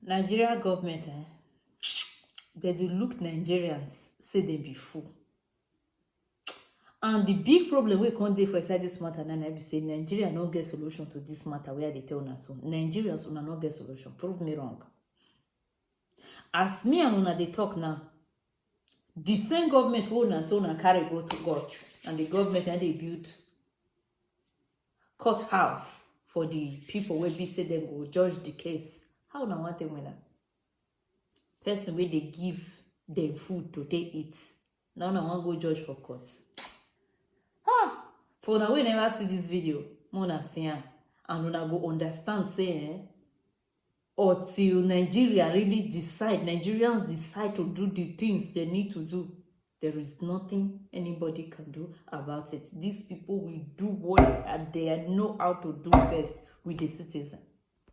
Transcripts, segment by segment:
Nigeria government, they do look Nigerians, say they be fool. And the big problem we can't do for inside this matter, and I be say Nigeria no get solution to this matter where they tell us so. Nigerians will not get solution. Prove me wrong. As me and una they talk now, the same government who na so na carry go to court, and the government and they build courthouse for the people where be say them go judge the case. How na want them winner? Person where they give them food to take eat. Now na want go judge for court. For now we never see this video, mona see and una go understand say until Nigeria really decide, Nigerians decide to do the things they need to do, there is nothing anybody can do about it. These people will do what they know how to do best with the citizen.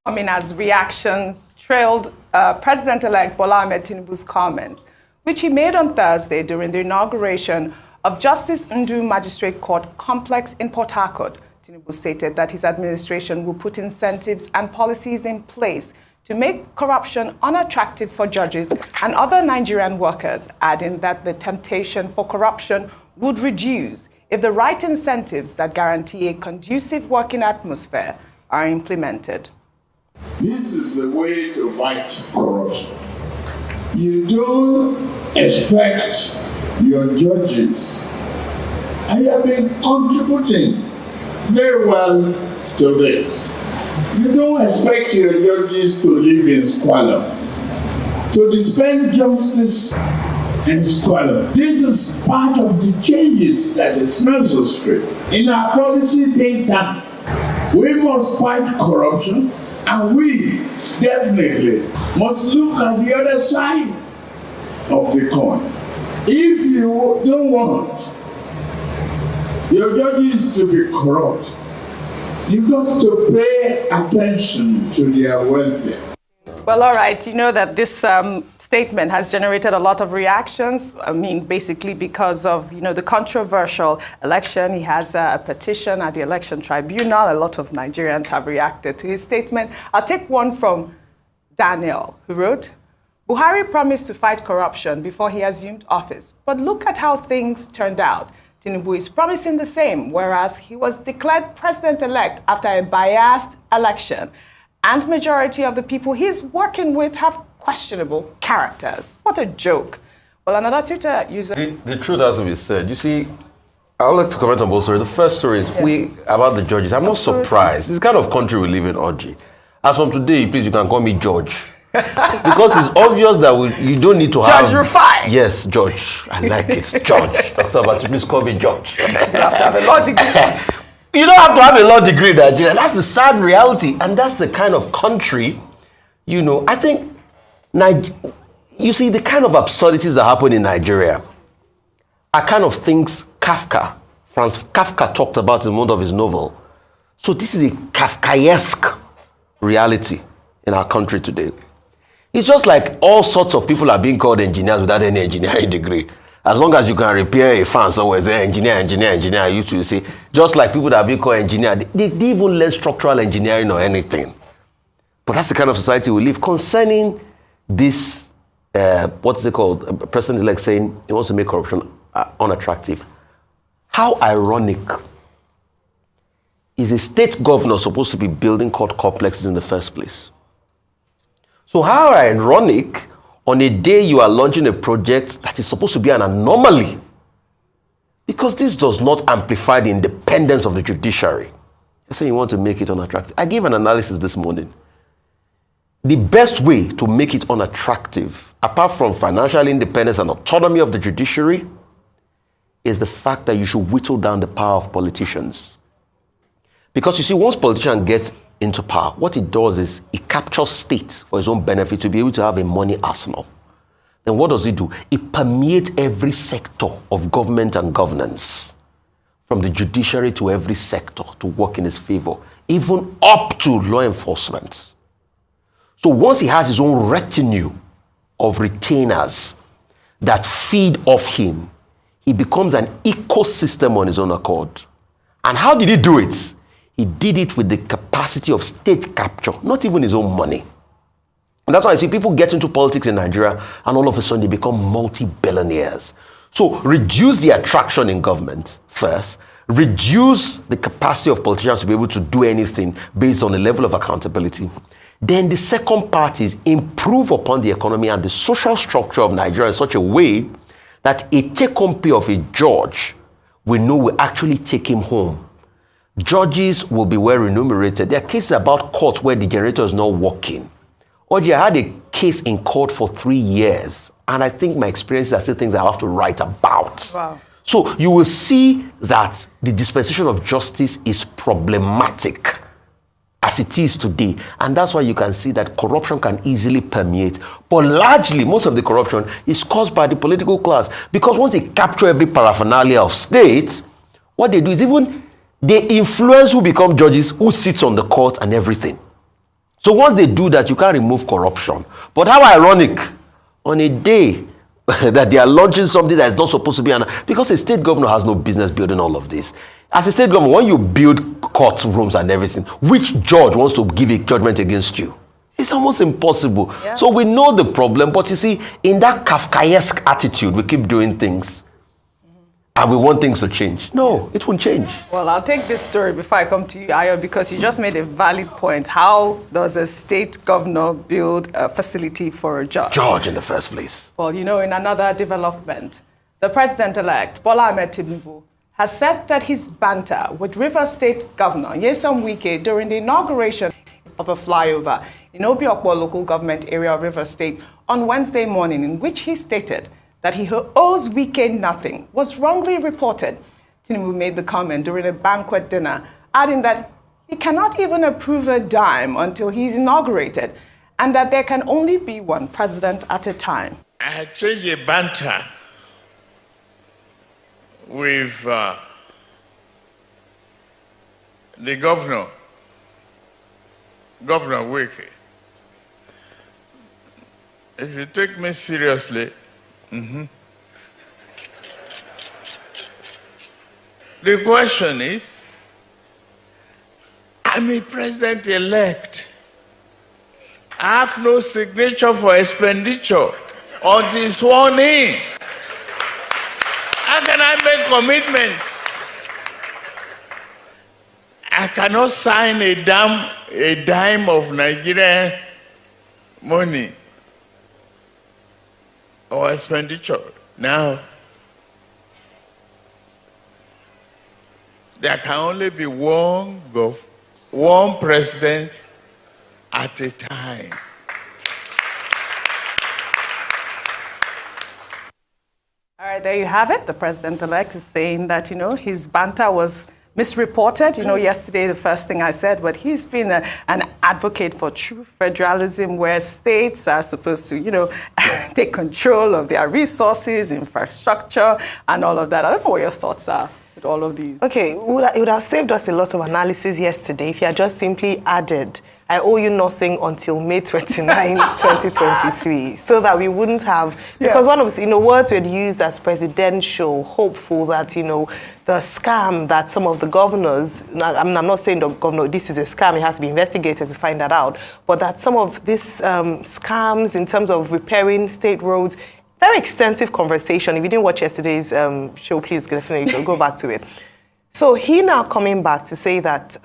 As reactions trailed President-elect Bola Ahmed Tinubu's comments, which he made on Thursday during the inauguration of Justice Ndu Magistrate Court Complex in Port Harcourt. Tinubu stated that his administration will put incentives and policies in place to make corruption unattractive for judges and other Nigerian workers, adding that the temptation for corruption would reduce if the right incentives that guarantee a conducive working atmosphere are implemented. This is the way to fight corruption. You don't expect your judges, and you have been contributing very well to this. You don't expect your judges to live in squalor, to dispense justice in squalor. This is part of the changes that is necessary in our policy think tank. We must fight corruption, and we definitely must look at the other side of the coin. If you don't want your judges to be corrupt, you got to pay attention to their welfare. Well, all right. You know that this statement has generated a lot of reactions. Basically because of, the controversial election. He has a petition at the election tribunal. A lot of Nigerians have reacted to his statement. I'll take one from Daniel, who wrote, Buhari promised to fight corruption before he assumed office. But look at how things turned out. Tinubu is promising the same, whereas he was declared president-elect after a biased election. And majority of the people he's working with have questionable characters. What a joke. Well, another Twitter user... The truth has to be said. You see, I would like to comment on both stories. The first story is about the judges. I'm not surprised. It's the kind of country we live in, Audrey. As from today, please, you can call me Judge. Because it's obvious that you don't need to have... Judge Rufai. Yes, Judge. I like it. Judge. Dr. Batu, please call me Judge. You have to have a law degree. You don't have to have a law degree in Nigeria. That's the sad reality. And that's the kind of country, I think, you see, the kind of absurdities that happen in Nigeria are kind of things Franz Kafka talked about in one of his novels. So this is a Kafkaesque reality in our country today. It's just like all sorts of people are being called engineers without any engineering degree. As long as you can repair a fan somewhere, say engineer, I used to say, just like people that are being called engineer, they even learn structural engineering or anything. But that's the kind of society we live. Concerning this, what's it called? President-elect saying he wants to make corruption unattractive. How ironic is a state governor supposed to be building court complexes in the first place? So how ironic on a day you are launching a project that is supposed to be an anomaly, because this does not amplify the independence of the judiciary. You're saying you want to make it unattractive. I gave an analysis this morning. The best way to make it unattractive, apart from financial independence and autonomy of the judiciary, is the fact that you should whittle down the power of politicians. Because you see, once politicians get into power, what it does is it captures state for its own benefit to be able to have a money arsenal. Then what does it do? It permeates every sector of government and governance, from the judiciary to every sector, to work in his favor, even up to law enforcement. So once he has his own retinue of retainers that feed off him, he becomes an ecosystem on his own accord. And how did he do it? He did it with the capacity of state capture, not even his own money. And that's why I see people get into politics in Nigeria and all of a sudden they become multi-billionaires. So reduce the attraction in government first, reduce the capacity of politicians to be able to do anything based on the level of accountability. Then the second part is improve upon the economy and the social structure of Nigeria in such a way that a take-home pay of a judge we know will actually take him home. Judges will be well remunerated. There are cases about courts where the generator is not working. Oji, I had a case in court for 3 years, and I think my experiences are still things I have to write about. Wow. So you will see that the dispensation of justice is problematic as it is today. And that's why you can see that corruption can easily permeate. But largely, most of the corruption is caused by the political class. Because once they capture every paraphernalia of state, what they do is even they influence who become judges, who sits on the court and everything. So once they do that, you can't remove corruption. But how ironic, on a day that they are launching something that is not supposed to be, because a state governor has no business building all of this. As a state governor, when you build courtrooms and everything, which judge wants to give a judgment against you? It's almost impossible. Yeah. So we know the problem, but you see, in that Kafkaesque attitude, we keep doing things. And we want things to change. No, it won't change. Well, I'll take this story before I come to you, Ayo, because you just made a valid point. How does a state governor build a facility for a judge? Judge in the first place. Well, you know, in another development, the president-elect, Bola Ahmed Tinubu, has said that his banter with Rivers State Governor Nyesom Wike during the inauguration of a flyover in Obiokpo local government area of Rivers State on Wednesday morning, in which he stated that he owes Wike nothing, was wrongly reported. Tinubu made the comment during a banquet dinner, adding that he cannot even approve a dime until he's inaugurated, and that there can only be one president at a time. I had changed a banter with the Governor Wike. If you take me seriously, the question is, I'm a president-elect. I have no signature for expenditure until sworn in. How can I make commitments? I cannot sign a dime of Nigerian money or expenditure. Now, there can only be one president at a time. All right, there you have it. The president-elect is saying that, you know, his banter was misreported. You know, yesterday the first thing I said, but he's been an advocate for true federalism where states are supposed to, you know, take control of their resources, infrastructure, and all of that. I don't know what your thoughts are with all of these. Okay, it would have saved us a lot of analysis yesterday if you had just simply added, I owe you nothing until May 29, 2023, so that we wouldn't have, because one of, you know, words were used as presidential, hopeful that, you know, the scam that some of the governors, I'm not saying the governor, this is a scam, it has to be investigated to find that out, but that some of these scams in terms of repairing state roads, very extensive conversation. If you didn't watch yesterday's show, please definitely go back to it. So he now coming back to say that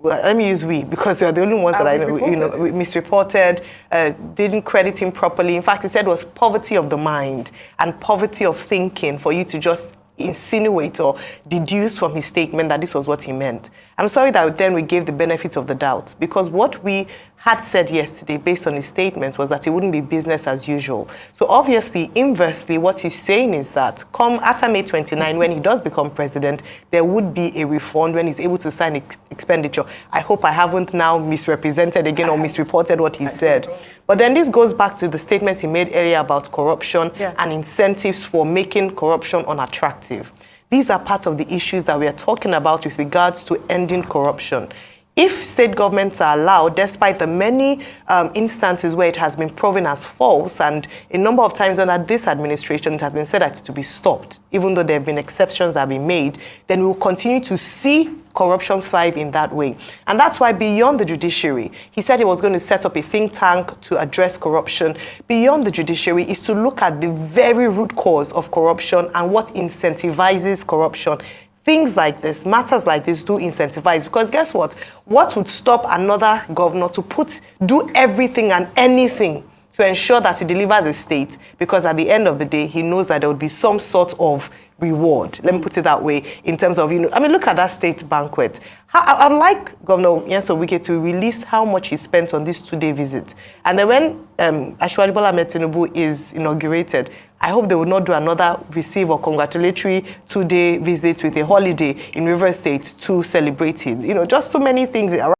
let me use we, because they're the only ones that I know, you know, misreported, didn't credit him properly. In fact, he said it was poverty of the mind and poverty of thinking for you to just insinuate or deduce from his statement that this was what he meant. I'm sorry that then we gave the benefit of the doubt, because what we had said yesterday based on his statement was that it wouldn't be business as usual. So obviously, inversely, what he's saying is that come after May 29, when he does become president, there would be a refund when he's able to sign expenditure. I hope I haven't now misrepresented again or misreported what he said. But then this goes back to the statement he made earlier about corruption and incentives for making corruption unattractive. These are part of the issues that we are talking about with regards to ending corruption. if state governments are allowed, despite the many instances where it has been proven as false, and a number of times under this administration it has been said that to be stopped, even though there have been exceptions that have been made, then we will continue to see corruption thrive in that way. And that's why beyond the judiciary, he said he was going to set up a think tank to address corruption. Beyond the judiciary is to look at the very root cause of corruption and what incentivizes corruption. Things like this, matters like this do incentivize, because guess what? What would stop another governor to do everything and anything to ensure that he delivers a state? Because at the end of the day, he knows that there would be some sort of reward. Let me put it that way, in terms of, look at that state banquet. I'd like Governor Nyesom Wike to release how much he spent on this 2-day visit. And then when Asiwaju Bola Ahmed Tinubu is inaugurated, I hope they will not do another receive or congratulatory 2-day visit with a holiday in River State to celebrate it. Just so many things around.